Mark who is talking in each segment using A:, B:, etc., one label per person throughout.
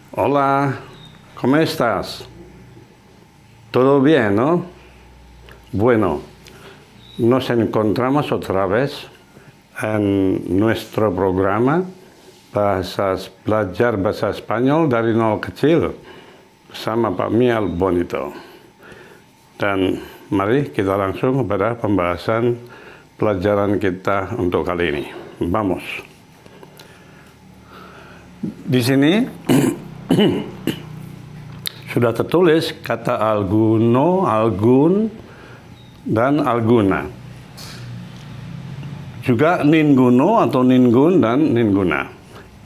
A: Hola, ¿cómo estás? ¿Todo bien, no? Bueno, nos encontramos otra vez en nuestro programa Belajar Bahasa Spanyol dari Nol Kecil bersama Pak Mial Bonito. Dan mari kita langsung kepada pembahasan pelajaran kita untuk kali ini. Vamos. Di sini sudah tertulis kata alguno, algun, dan alguna. Juga ninguno atau ningun dan ninguna.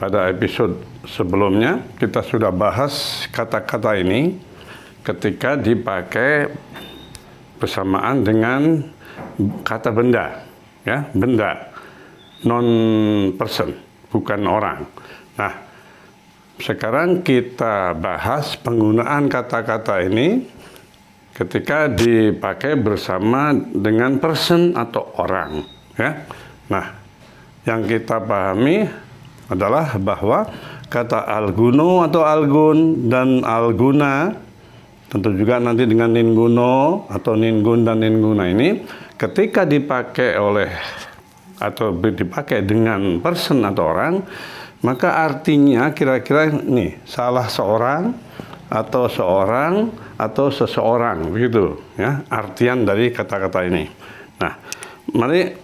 A: Pada episode sebelumnya kita sudah bahas kata-kata ini ketika dipakai bersamaan dengan kata benda, ya, benda, non person, bukan orang. Nah, sekarang kita bahas penggunaan kata-kata ini ketika dipakai bersama dengan person atau orang, ya. Nah, yang kita pahami adalah bahwa kata alguno atau algun dan alguna, tentu juga nanti dengan ninguno atau ningun dan ninguna ini, ketika dipakai oleh atau dipakai dengan person atau orang, maka artinya kira-kira ini salah seorang atau seorang atau seseorang, begitu ya artian dari kata-kata ini. Nah, mari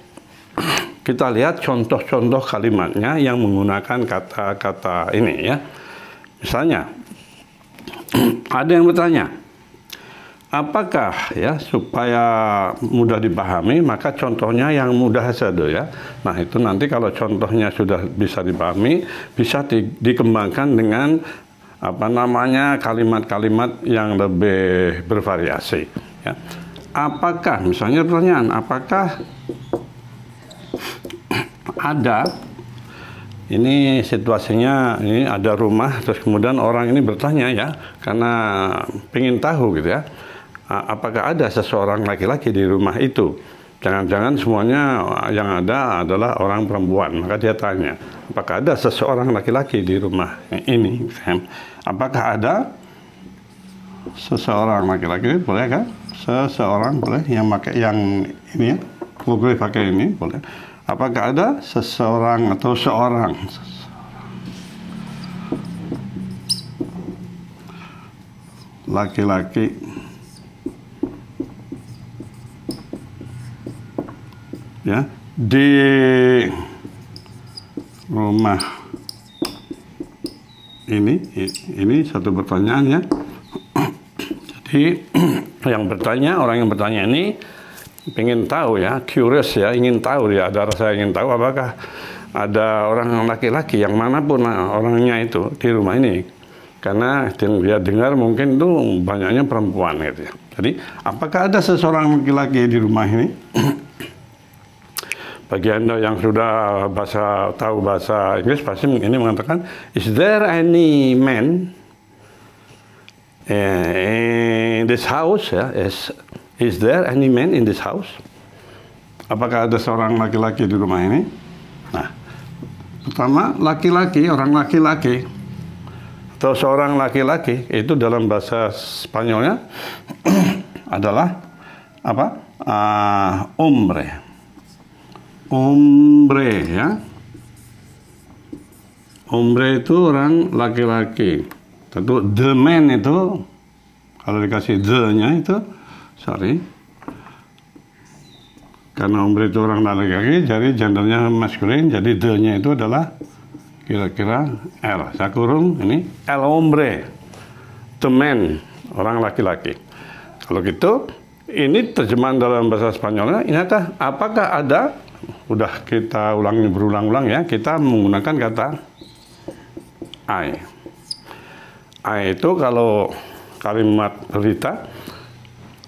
A: kita lihat contoh-contoh kalimatnya yang menggunakan kata-kata ini ya. Misalnya ada yang bertanya, apakah ya, supaya mudah dipahami maka contohnya yang mudah saja ya. Nah, itu nanti kalau contohnya sudah bisa dipahami, bisa dikembangkan dengan apa namanya kalimat-kalimat yang lebih bervariasi ya. Apakah, misalnya pertanyaan, apakah ada, ini situasinya, ini ada rumah, terus kemudian orang ini bertanya ya, karena pengen tahu gitu ya, apakah ada seseorang laki-laki di rumah itu? Jangan-jangan semuanya yang ada adalah orang perempuan. Maka dia tanya, apakah ada seseorang laki-laki di rumah ini? Apakah ada seseorang laki-laki? Boleh kan? Seseorang boleh, yang pakai yang ini ya, boleh pakai ini, boleh. Apakah ada seseorang atau seorang laki-laki ya di rumah ini satu pertanyaan ya. Jadi orang yang bertanya ini pengen tahu ya, curious ya, ingin tahu ya, ada rasa ingin tahu apakah ada orang laki-laki yang manapun orangnya itu di rumah ini, karena yang dia dengar mungkin itu banyaknya perempuan gitu ya. Jadi apakah ada seseorang laki-laki di rumah ini? Bagi Anda yang sudah tahu bahasa Inggris pasti ini mengatakan, is there any man in this house ya? Is there any man in this house? Apakah ada seorang laki-laki di rumah ini? Nah, pertama laki-laki, orang laki-laki atau seorang laki-laki itu dalam bahasa Spanyolnya adalah apa? Hombre. Hombre ya. Hombre itu orang laki-laki. Tentu the man itu kalau dikasih the-nya itu, sorry, karena hombre itu orang laki-laki, jadi gendernya maskulin, jadi the-nya itu adalah kira-kira L. Saya kurung ini el hombre, the man, orang laki-laki. Kalau gitu, ini terjemahan dalam bahasa Spanyolnya. Ingatlah, apakah ada? Udah kita ulangi berulang-ulang ya. Kita menggunakan kata I. I itu kalau kalimat berita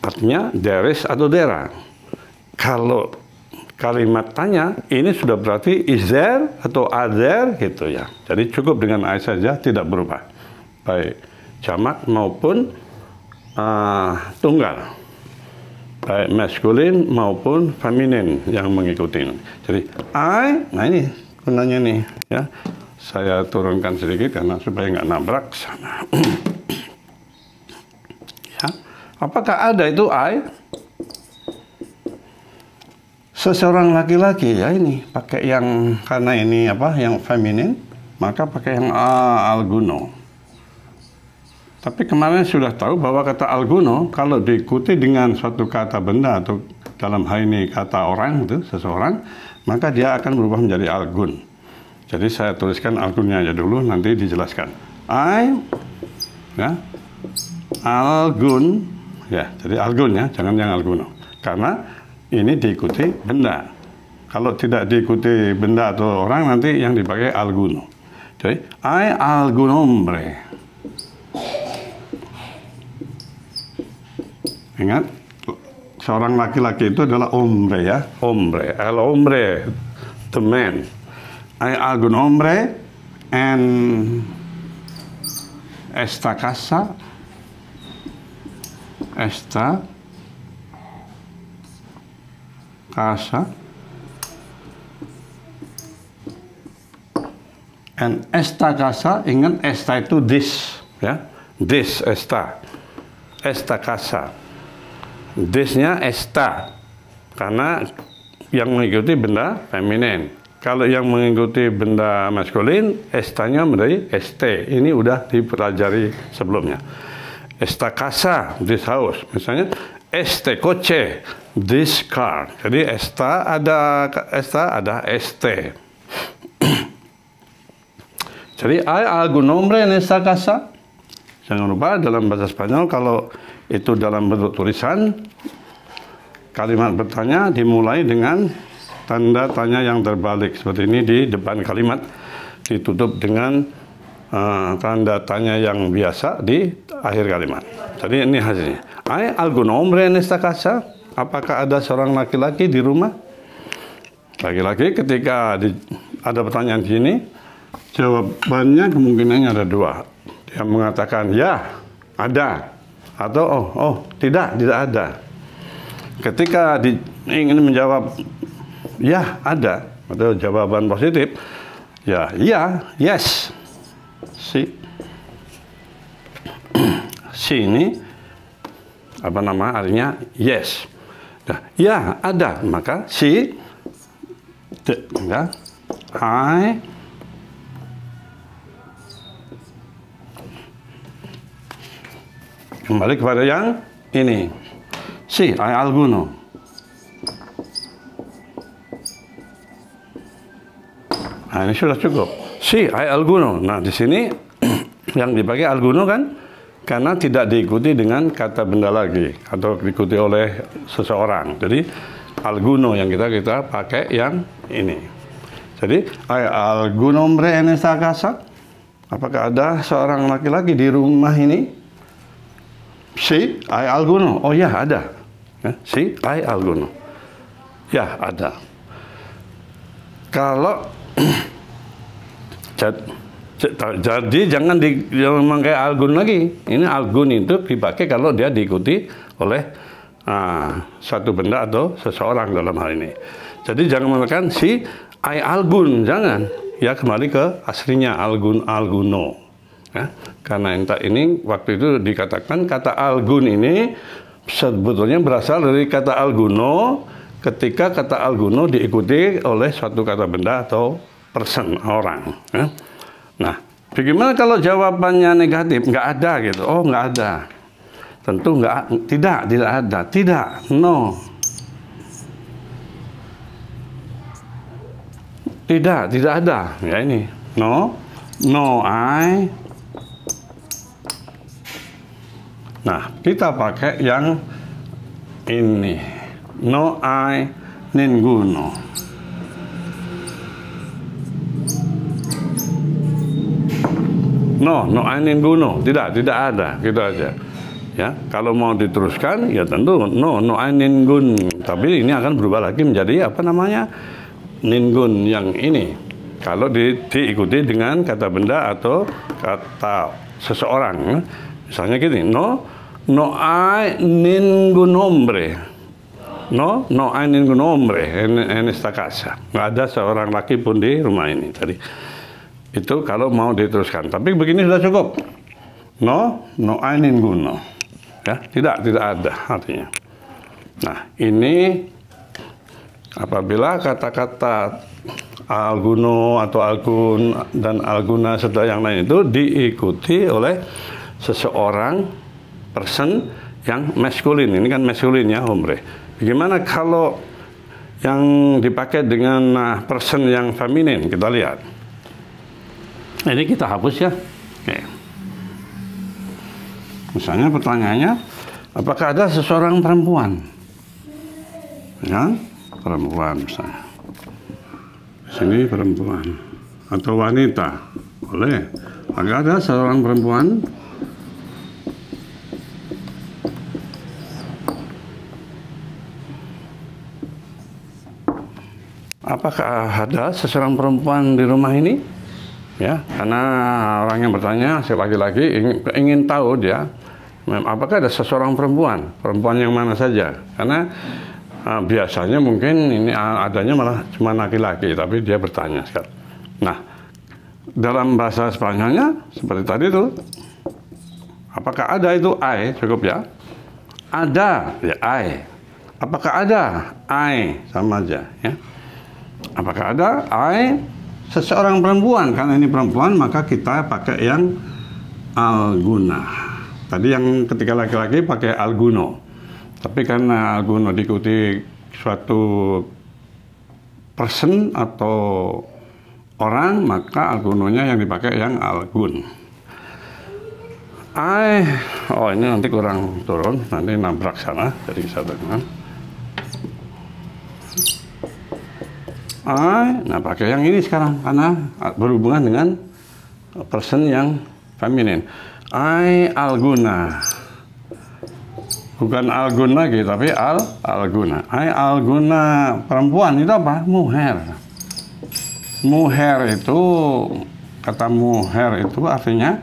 A: artinya there is atau there are. Kalau kalimat tanya ini sudah berarti is there atau are there gitu ya. Jadi cukup dengan I saja, tidak berubah. Baik jamak maupun tunggal. Baik maskulin maupun feminin yang mengikuti. Jadi I, nah ini gunanya nih ya. Saya turunkan sedikit karena supaya nggak nabrak sana. Ya. Apakah ada itu I? Seseorang laki-laki ya ini pakai yang karena ini apa yang feminin, maka pakai yang alguno. Tapi kemarin sudah tahu bahwa kata alguno kalau diikuti dengan suatu kata benda atau dalam hal ini kata orang itu seseorang, maka dia akan berubah menjadi algun. Jadi saya tuliskan algunnya aja dulu, nanti dijelaskan. I, ya, algun, ya, jadi algun ya, jangan yang alguno. Karena ini diikuti benda. Kalau tidak diikuti benda atau orang, nanti yang dipakai alguno. Jadi I algunombre. Ingat, seorang laki-laki itu adalah hombre ya, hombre, el hombre, the man. Hay algún hombre en esta casa, en esta casa, ingat esta itu this, ya, this esta casa. This-nya esta, karena yang mengikuti benda feminin. Kalau yang mengikuti benda maskulin, esta-nya menjadi este. Ini udah dipelajari sebelumnya. Esta casa, this house. Misalnya, este coche, this car. Jadi esta ada este. Jadi hay algún hombre en esta casa. Jangan lupa dalam bahasa Spanyol kalau itu dalam bentuk tulisan, kalimat bertanya dimulai dengan tanda tanya yang terbalik seperti ini di depan kalimat, ditutup dengan tanda tanya yang biasa di akhir kalimat. Jadi ini hasilnya. Hay algún hombre en esta casa? Apakah ada seorang laki-laki di rumah? Laki-laki ketika ada pertanyaan gini, jawabannya kemungkinannya ada dua. Dia mengatakan ya, ada. Atau tidak ada. Ketika ingin menjawab ya ada atau jawaban positif, ya yes, si ini apa nama artinya yes. Nah, ya ada, maka si enggak I kembali kepada yang ini. Si, hay alguno. Nah, ini sudah cukup. Si, hay alguno. Nah, di sini yang dipakai alguno kan karena tidak diikuti dengan kata benda lagi atau diikuti oleh seseorang. Jadi alguno yang kita pakai yang ini. Jadi, hay algún hombre en esta casa? Apakah ada seorang laki-laki di rumah ini? Si, hay alguno. Oh ya, ada. Si, hay alguno. Ya, ada. Kalau jadi jangan memakai algun lagi. Ini algun itu dipakai kalau dia diikuti oleh satu benda atau seseorang dalam hal ini. Jadi jangan mengatakan si, hay algun, jangan. Ya kembali ke aslinya alguno. Ya, karena ini waktu itu dikatakan kata algun ini sebetulnya berasal dari kata alguno ketika kata alguno diikuti oleh suatu kata benda atau person, orang. Ya. Nah, bagaimana kalau jawabannya negatif? Nggak ada gitu. Oh, nggak ada. Tentu tidak ada. Tidak, no. Tidak ada. Ya ini, no, I. Nah, kita pakai yang ini. No hay ninguno. No hay ninguno. Tidak ada. Gitu aja. Ya, kalau mau diteruskan, ya tentu no hay ningun. Tapi ini akan berubah lagi menjadi apa namanya? Ningun yang ini. Kalau diikuti dengan kata benda atau kata seseorang. Misalnya gini, no hay ningún hombre. No hay ningún hombre en esta casa. Nggak ada seorang laki pun di rumah ini. Tadi Itu kalau mau diteruskan. Tapi begini sudah cukup. No, no ai ninguno. Ya, tidak ada artinya. Nah, ini apabila kata-kata alguno atau algun dan alguna serta yang lain itu diikuti oleh seseorang person yang maskulin. Ini kan maskulin ya, hombre. Bagaimana kalau yang dipakai dengan person yang feminin? Kita lihat. Ini kita hapus ya. Oke. Misalnya pertanyaannya, apakah ada seseorang perempuan? Ya, perempuan misalnya. Di sini perempuan atau wanita, boleh. Apakah ada seorang perempuan? Apakah ada seseorang perempuan di rumah ini? Ya, karena orang yang bertanya, si laki-laki ingin tahu dia, apakah ada seseorang perempuan yang mana saja? Karena biasanya mungkin ini adanya malah cuma laki-laki, tapi dia bertanya sekali. Nah, dalam bahasa Spanyolnya seperti tadi itu, apakah ada itu I, cukup ya? Ada, ya I. Apakah ada I, sama aja ya. Apakah ada I seseorang perempuan? Karena ini perempuan, maka kita pakai yang alguna. Tadi yang ketika laki-laki pakai alguno. Tapi karena alguno diikuti suatu person atau orang, maka algunonya yang dipakai yang algun. Oh ini nanti kurang turun, nanti nabrak sana, jadi bisa dengar. Nah pakai yang ini sekarang karena berhubungan dengan person yang feminin. Alguna. Bukan algun lagi, tapi alguna. Alguna perempuan itu apa? Muher. Muher itu, kata muher itu artinya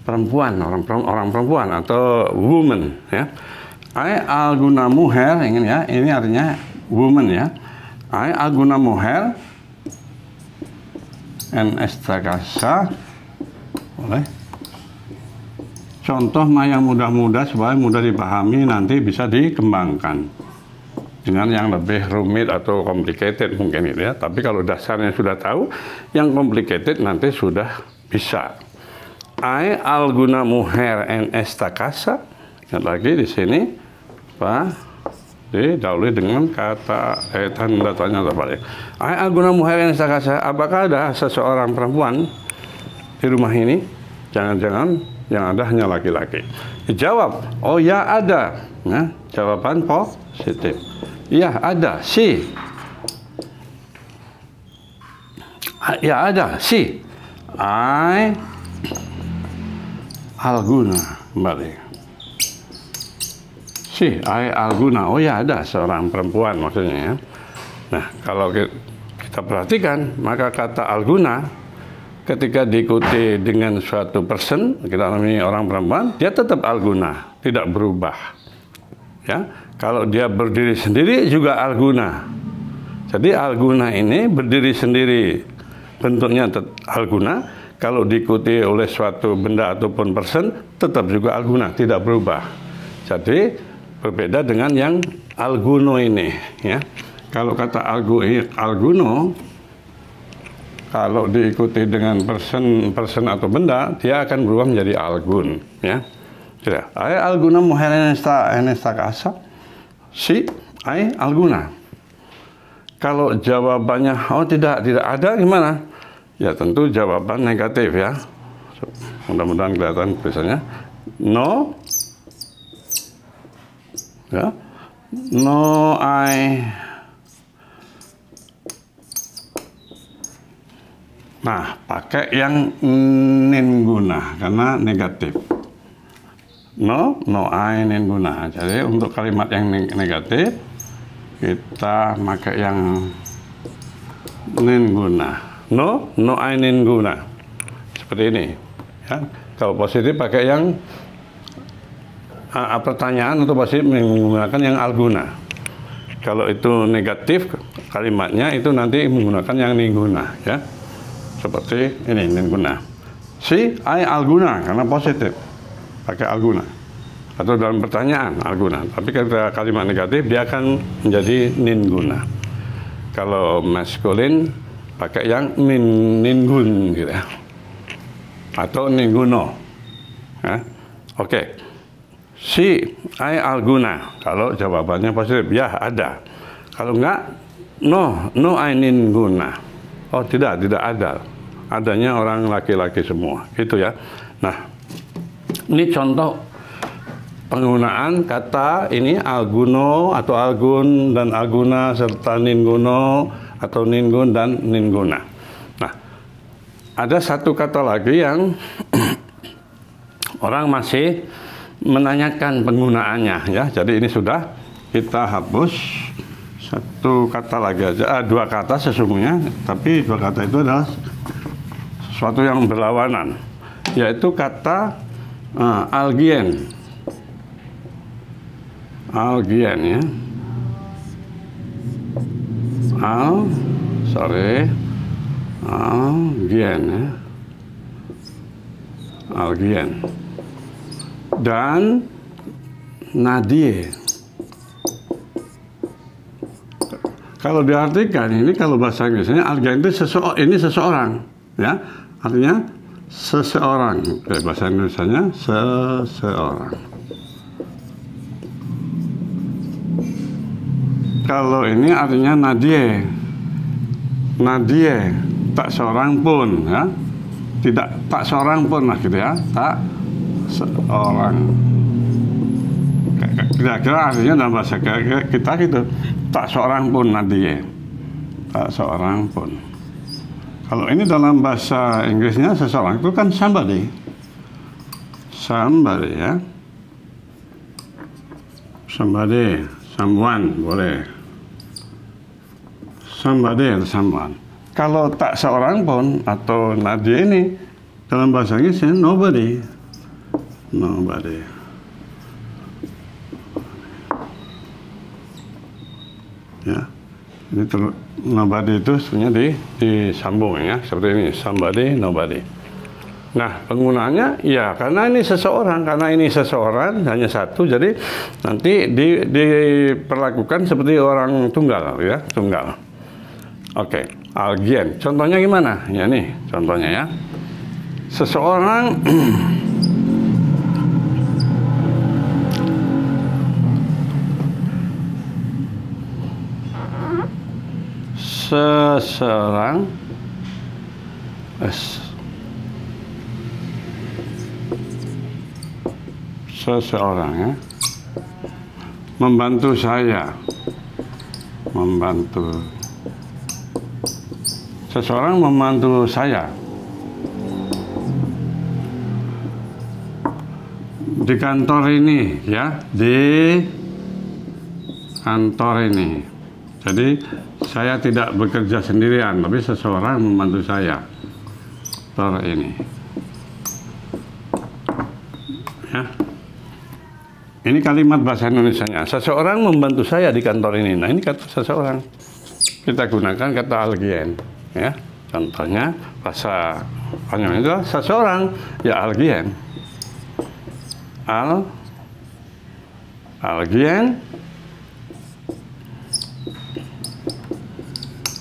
A: perempuan, orang perempuan atau woman ya. Alguna muher, ini artinya woman ya. Alguna muher en esta casa, boleh. Contoh yang mudah-mudah supaya mudah dipahami, nanti bisa dikembangkan dengan yang lebih rumit atau complicated mungkin itu ya. Tapi kalau dasarnya sudah tahu, yang complicated nanti sudah bisa. Alguna muher en esta casa. Ingat lagi di sini, Pak, didahului dengan kata tanda tanya terbalik. Alguna muher en esta casa. Apakah ada seseorang perempuan di rumah ini? Jangan-jangan yang ada hanya laki-laki. Dijawab, oh ya ada. Nah, jawaban positif. Iya ada, si. Ya ada, si. Alguna, kembali. Si, alguna. Oh ya ada seorang perempuan maksudnya ya. Nah, kalau kita perhatikan, maka kata alguna ketika diikuti dengan suatu person, kita namanya orang perempuan, dia tetap alguna, tidak berubah. Ya, kalau dia berdiri sendiri juga alguna. Jadi alguna ini berdiri sendiri, bentuknya alguna. Kalau diikuti oleh suatu benda ataupun person, tetap juga alguna, tidak berubah. Jadi berbeda dengan yang alguno ini. Ya, kalau kata alguno, kalau diikuti dengan person atau benda, dia akan berubah menjadi algun, ya. Tidak. Alguna mujer en esta casa. Si, alguna. Kalau jawabannya, oh tidak ada, gimana? Ya tentu jawaban negatif ya. Mudah-mudahan kelihatan tulisannya. No. Ya. No, Nah, pakai yang ninguna karena negatif. No ninguna. Jadi untuk kalimat yang negatif kita pakai yang ninguna. No ninguna. Seperti ini. Ya. Kalau positif pakai yang pertanyaan atau positif menggunakan yang alguna. Kalau itu negatif kalimatnya itu nanti menggunakan yang ninguna. Ya. seperti ini ninguna. Si I alguna karena positif pakai alguna, atau dalam pertanyaan alguna. Tapi ketika kalimat negatif dia akan menjadi ninguna. Kalau maskulin pakai yang ningun gitu ya, atau ninguno. Ya. Oke. Si I alguna kalau jawabannya positif ya ada. Kalau enggak no I ninguna. Oh tidak ada. Adanya orang laki-laki semua. Itu ya. Nah, ini contoh penggunaan kata ini alguno atau algun dan alguna serta ninguno atau ningun dan ninguna. Nah, ada satu kata lagi yang orang masih menanyakan penggunaannya ya. Jadi ini sudah kita hapus. Satu kata lagi aja, dua kata sesungguhnya, tapi dua kata itu adalah sesuatu yang berlawanan, yaitu kata algien ya. Algien ya. Algien dan nadie. Kalau diartikan ini, kalau bahasa Inggrisnya algien itu seseorang ya, artinya seseorang. Bahasa Indonesianya seseorang. Kalau ini artinya nadie tak seorang pun ya, tak seorang pun lah gitu ya, tak seorang. Kira-kira artinya dalam bahasa kita gitu, tak seorang pun nadie, tak seorang pun. Kalau ini dalam bahasa Inggrisnya seseorang itu kan somebody ya, someone boleh, somebody atau someone. Kalau tak seorang pun atau nadie ini dalam bahasa Inggrisnya nobody. Ya, ini nobody itu sebenarnya disambung ya, seperti ini somebody, nobody. Nah, penggunaannya ya karena ini seseorang, hanya satu, jadi nanti diperlakukan seperti orang tunggal ya, tunggal. Oke, algien. Contohnya gimana? Ya nih, contohnya ya. Seseorang seseorang ya, membantu saya, seseorang membantu saya di kantor ini ya, di kantor ini. Jadi saya tidak bekerja sendirian, tapi seseorang membantu saya kantor ini ya. Ini kalimat bahasa Indonesianya, seseorang membantu saya di kantor ini. Nah, ini kata seseorang, kita gunakan kata algien ya. Contohnya bahasa Spanyol itu seseorang ya algien. Algien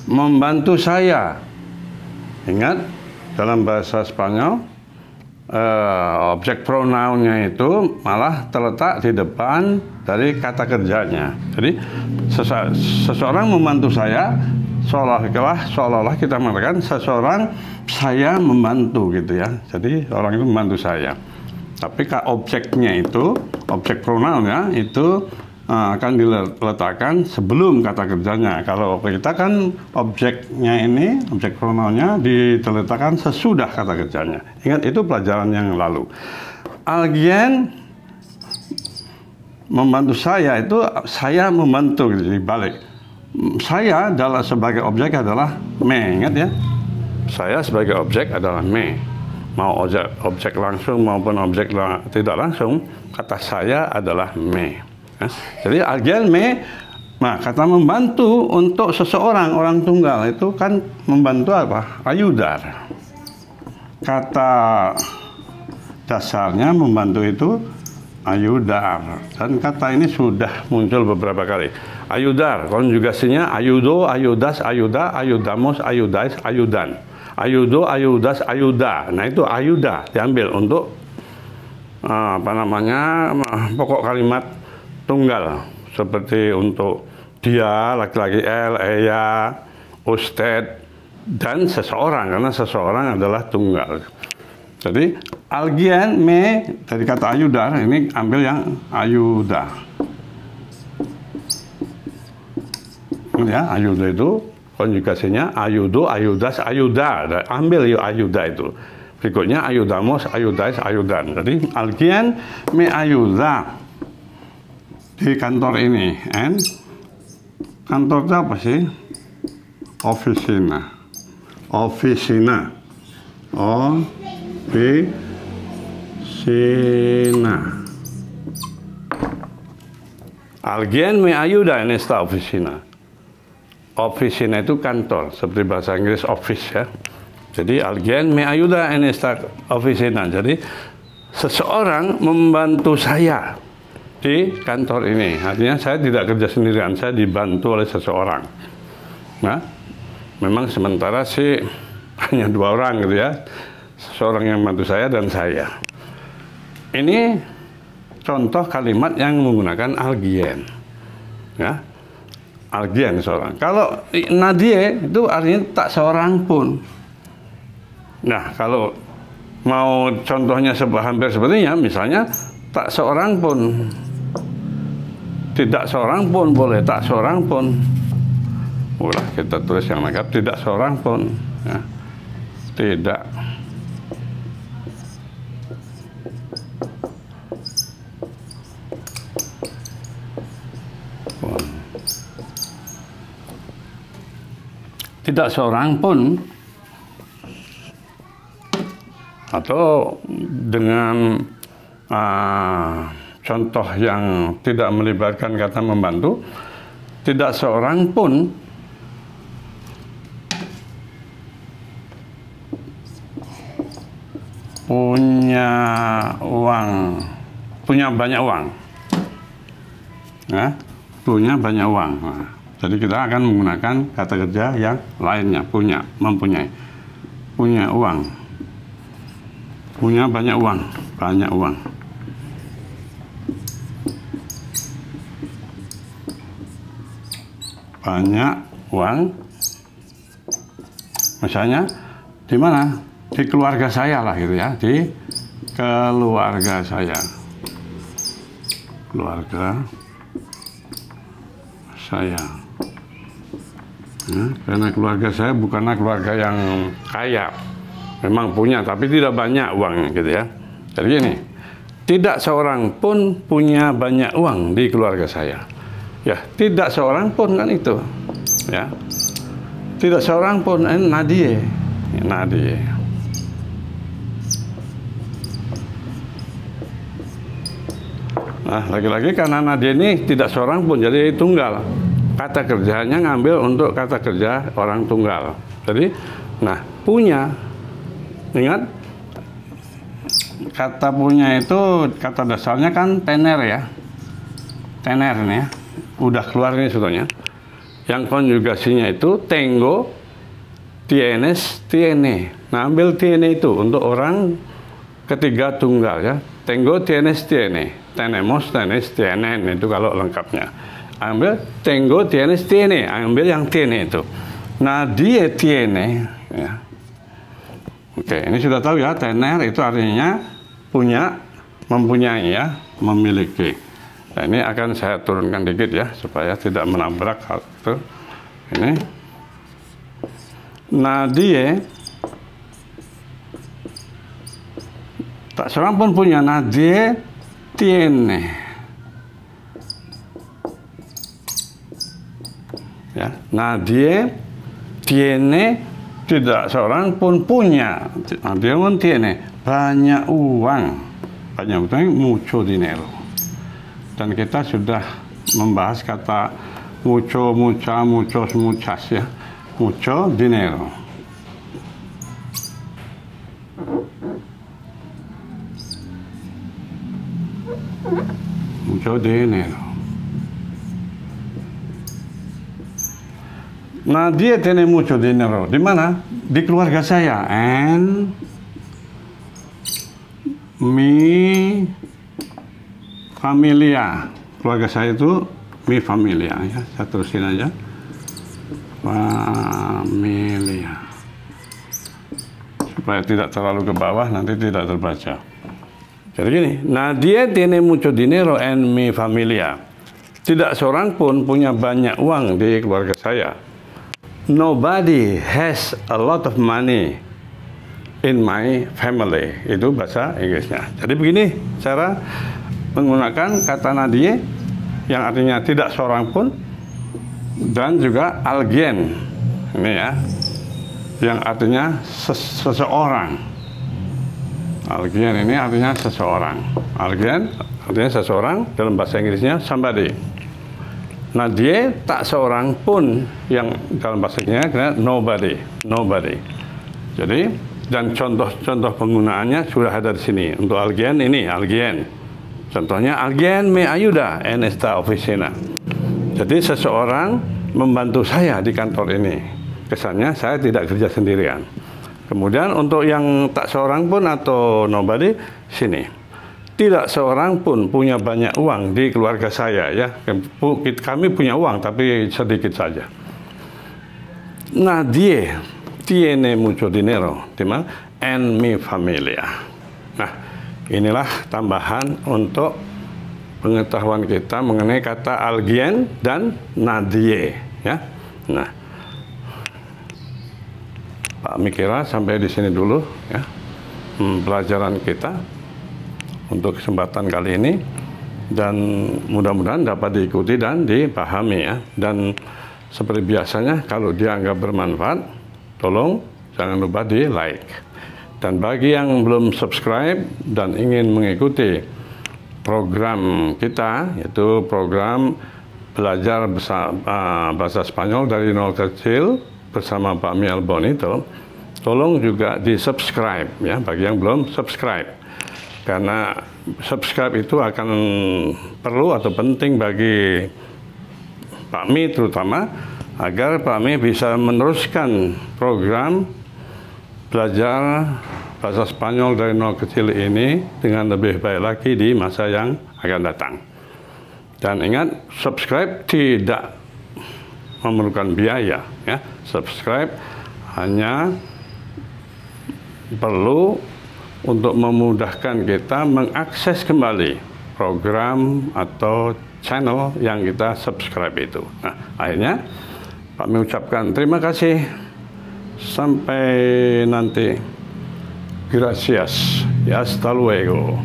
A: membantu saya. Ingat, dalam bahasa Spanyol objek pronounnya itu malah terletak di depan dari kata kerjanya. Jadi seseorang membantu saya, seolah-olah kita mengatakan seseorang saya membantu gitu ya. Jadi orang itu membantu saya. Tapi objeknya itu, objek pronounnya itu akan diletakkan sebelum kata kerjanya. Kalau kita kan objeknya ini, objek pronounnya diletakkan sesudah kata kerjanya. Ingat, itu pelajaran yang lalu. Algien membantu saya itu saya membantu gitu, dibalik. Saya adalah sebagai objek adalah me, ingat ya. Saya sebagai objek adalah me. Mau objek langsung maupun objek tidak langsung, kata saya adalah me. Ya. Jadi algien me, nah kata membantu untuk seseorang, orang tunggal itu kan membantu apa? Ayudar. kata dasarnya membantu itu ayudar, dan kata ini sudah muncul beberapa kali. Ayudar konjugasinya ayudo, ayudas, ayuda, ayudamos, ayudais, ayudan. Ayudo, ayudas, ayuda. Nah itu ayuda diambil untuk pokok kalimat tunggal, seperti untuk dia, laki-laki L, Eya, Usted, dan seseorang, karena seseorang adalah tunggal. Jadi algien me dari kata ayudar ini ambil yang ayuda. Ya, ayuda itu konjugasinya ayudo, ayudas, ayuda. Ambil yuk ayuda itu. Berikutnya ayudamos, ayudais, ayudan. Jadi algien me ayuda di kantor ini. And kantor itu apa sih? Oficina. Oficina. Oficina. Alguien me ayuda en esta oficina. Oficina itu kantor, seperti bahasa Inggris office ya. Jadi alguien me ayuda en esta oficina. Jadi seseorang membantu saya di kantor ini. Artinya saya tidak kerja sendirian, saya dibantu oleh seseorang. Nah, memang sementara sih hanya 2 orang gitu ya. Seseorang yang membantu saya dan saya. Ini contoh kalimat yang menggunakan algien. Ya. Algien seorang. Kalau nadie itu artinya tak seorang pun. Nah, kalau mau contohnya hampir sepertinya, misalnya tak seorang pun. Tidak seorang pun boleh, tak seorang pun. Ulah kita tulis yang lengkap, tidak seorang pun. Ya. Tidak. Tidak seorang pun, atau dengan contoh yang tidak melibatkan kata membantu, tidak seorang pun punya uang, punya banyak uang, ya, punya banyak uang. Nah, jadi kita akan menggunakan kata kerja yang lainnya, punya, mempunyai, punya uang, punya banyak uang, banyak uang. Banyak uang, misalnya di mana? Di keluarga saya lah gitu ya, di keluarga saya, keluarga saya. Nah, karena keluarga saya bukanlah keluarga yang kaya, memang punya tapi tidak banyak uangnya gitu ya. Jadi ini tidak seorang pun punya banyak uang di keluarga saya. Ya, tidak seorang pun kan itu. Ya, tidak seorang pun nadie, nadie. Nah, lagi-lagi karena nadie ini tidak seorang pun, jadi tunggal. Kata kerjanya ngambil untuk kata kerja orang tunggal. Jadi, nah, punya. Ingat, kata punya itu, kata dasarnya kan tener ya. Tener ini ya. Udah keluar ini sebetulnya. Yang konjugasinya itu tengo, tienes, tiene. Nah, ambil tiene itu untuk orang ketiga tunggal ya. Tengo, tienes, tiene. Tenemos, tienes, tienen. Itu kalau lengkapnya. Ambil tengo, tienes, tiene. Ambil yang tiene itu. Nah, dia tiene. Ya. Oke, ini sudah tahu ya. Tener itu artinya punya, mempunyai ya. Memiliki. Nah, ini akan saya turunkan dikit ya. Supaya tidak menabrak hal itu. Ini. Nah, dia tak seorang pun punya. Nadie tiene. Ya, nadie tiene, tidak seorang pun punya. Nadie pun tiene banyak uang. Banyak uang, mucho dinero. Dan kita sudah membahas kata mucho, mucha, muchos, muchas ya. Mucho dinero. mucho dinero. Nadie tiene mucho dinero. Di mana? Di keluarga saya. And mi familia. Keluarga saya itu mi familia ya. Saya terusin aja. Familia. Supaya tidak terlalu ke bawah, nanti tidak terbaca. Jadi gini, nadie tiene mucho dinero en mi familia. Tidak seorang pun punya banyak uang di keluarga saya. Nobody has a lot of money in my family. Itu bahasa Inggrisnya. Jadi begini cara menggunakan kata nadie yang artinya tidak seorang pun, dan juga alguien. Ini ya, yang artinya seseorang. Alguien ini artinya seseorang. Alguien artinya seseorang, dalam bahasa Inggrisnya somebody. Nadie tak seorang pun, yang dalam bahasa Inggrisnya nobody. Nobody. Jadi, dan contoh-contoh penggunaannya sudah ada di sini. Untuk alguien ini, alguien. Contohnya, alguien me ayuda en esta oficina. Jadi seseorang membantu saya di kantor ini. Kesannya saya tidak kerja sendirian. Kemudian untuk yang tak seorang pun atau nobody, sini. Tidak seorang pun punya banyak uang di keluarga saya ya. Kami punya uang tapi sedikit saja. Nadie tiene mucho dinero, en mi familia. Nah, inilah tambahan untuk pengetahuan kita mengenai kata alguien dan nadie ya. Nah, Pak Mikira sampai di sini dulu ya pelajaran kita untuk kesempatan kali ini, dan mudah-mudahan dapat diikuti dan dipahami ya. Dan seperti biasanya kalau dianggap bermanfaat, tolong jangan lupa di like. Dan bagi yang belum subscribe dan ingin mengikuti program kita, yaitu program belajar bahasa Spanyol dari nol kecil bersama Pak Mi Albonito, tolong juga di subscribe ya bagi yang belum subscribe. Karena subscribe itu akan perlu atau penting bagi Pak Mi terutama, agar Pak Mi bisa meneruskan program belajar bahasa Spanyol dari nol kecil ini dengan lebih baik lagi di masa yang akan datang. Dan ingat, subscribe tidak memerlukan biaya ya. Subscribe hanya perlu untuk memudahkan kita mengakses kembali program atau channel yang kita subscribe itu. Nah, akhirnya Pak Mi ucapkan terima kasih. Sampai nanti. Gracias. Y hasta luego.